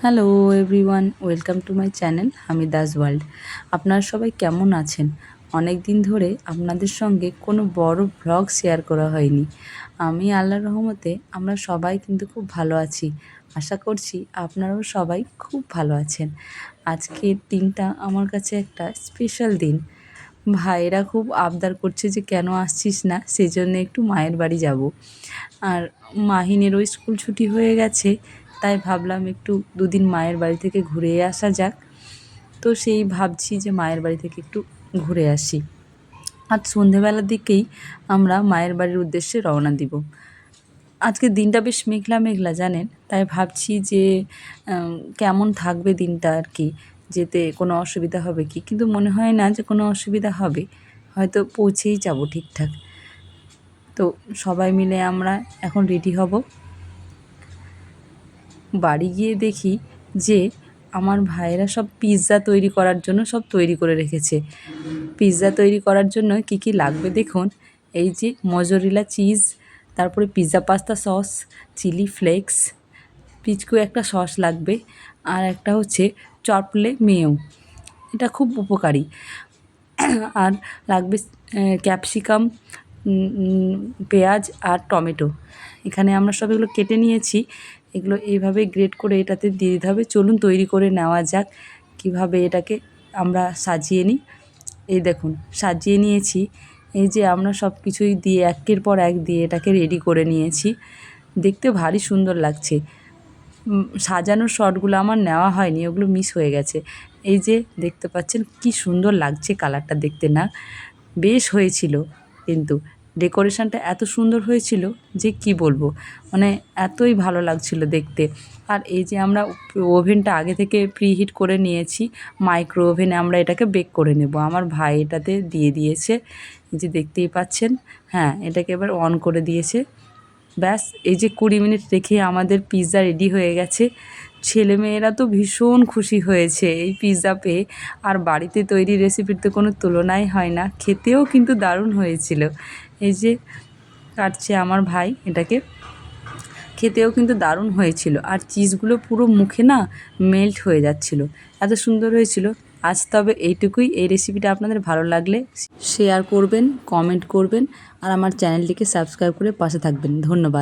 Hello everyone, welcome to my channel Hamida's world. আপনারা সবাই কেমন আছেন? অনেক দিন ধরে আপনাদের সঙ্গে কোনো বড় ভ্লগ শেয়ার করা হয়নি। আমি আল্লাহর রহমতে আমরা সবাই কিন্তু খুব ভালো আছি। আশা করছি আপনারাও সবাই খুব ভালো আছেন। আজকের দিনটা আমার কাছে একটা স্পেশাল দিন। ভাইয়েরা খুব আবদার করছে যে কেন আসছিস না, সেজন্য একটু মায়ের বাড়ি যাব। আর মাহিনেরও স্কুল ছুটি হয়ে গেছে, তাই ভাবলাম একটু দুদিন মায়ের বাড়ি থেকে ঘুরে আসা যাক। তো সেই ভাবছি যে মায়ের বাড়ি থেকে একটু ঘুরে আসি। আজ সন্ধেবেলার দিকেই আমরা মায়ের বাড়ির উদ্দেশ্যে রওনা দিব। আজকের দিনটা বেশ মেঘলা মেঘলা জানেন, তাই ভাবছি যে কেমন থাকবে দিনটা আর কি, যেতে কোনো অসুবিধা হবে কি, কিন্তু মনে হয় না যে কোনো অসুবিধা হবে, হয়তো পৌঁছেই যাব ঠিকঠাক। তো সবাই মিলে আমরা এখন রেডি হব। বাড়ি গিয়ে দেখি যে আমার ভাইয়েরা সব পিৎজা তৈরি করার জন্য সব তৈরি করে রেখেছে। পিৎজা তৈরি করার জন্য কি কি লাগবে দেখুন। এই যে মজরেলা চিজ, তারপরে pizza pasta sauce, chilli flakes, পিচকু একটা সস লাগবে, আর একটা হচ্ছে চপলে মেয়ো, এটা খুব উপকারী। আর লাগবে ক্যাপসিকাম, পেঁয়াজ আর টমেটো। এখানে আমরা সব এগুলো কেটে নিয়েছি, এগুলো এইভাবে গ্রেট করে এটাতে দিয়ে দিতে হবে। চলুন তৈরি করে নেওয়া যাক কিভাবে এটাকে আমরা সাজিয়ে নিই। এই দেখুন সাজিয়ে নিয়েছি। এই যে আমরা সব কিছুই দিয়ে একের পর এক দিয়ে এটাকে রেডি করে নিয়েছি। দেখতে ভারী সুন্দর লাগছে। সাজানোর শটগুলো আমার নেওয়া হয়নি, ওগুলো মিস হয়ে গেছে। এই যে দেখতে পাচ্ছেন কি সুন্দর লাগছে কালারটা দেখতে, না বেশ হয়েছিল, কিন্তু ডেকোরেশনটা এত সুন্দর হয়েছিল যে কি বলবো, মানে এতই ভালো লাগছিল দেখতে। আর এই যে আমরা ওভেনটা আগে থেকে প্রিহিট করে নিয়েছি, মাইক্রো ওভেনে আমরা এটাকে বেক করে নেব। আমার ভাই এটাতে দিয়ে দিয়েছে, এই যে দেখতেই পাচ্ছেন। হ্যাঁ, এটাকে এবার অন করে দিয়েছে। ব্যাস, এই যে 20 মিনিট রেখে আমাদের পিৎজা রেডি হয়ে গেছে। ছেলেমেয়েরা তো ভীষণ খুশি হয়েছে এই পিৎজা পেয়ে। আর বাড়িতে তৈরি রেসিপির তো কোনো তুলনাই হয় না, খেতেও কিন্তু দারুণ হয়েছিল। এই যে কাটছে আমার ভাই এটাকে, খেতেও কিন্তু দারুণ হয়েছিল। আর চিজগুলো পুরো মুখে না মেল্ট হয়ে যাচ্ছিল, এত সুন্দর হয়েছিল। আজ তবে এইটুকুই। এই রেসিপিটা আপনাদের ভালো লাগলে শেয়ার করবেন, কমেন্ট করবেন, আর আমার চ্যানেলটিকে সাবস্ক্রাইব করে পাশে থাকবেন। ধন্যবাদ।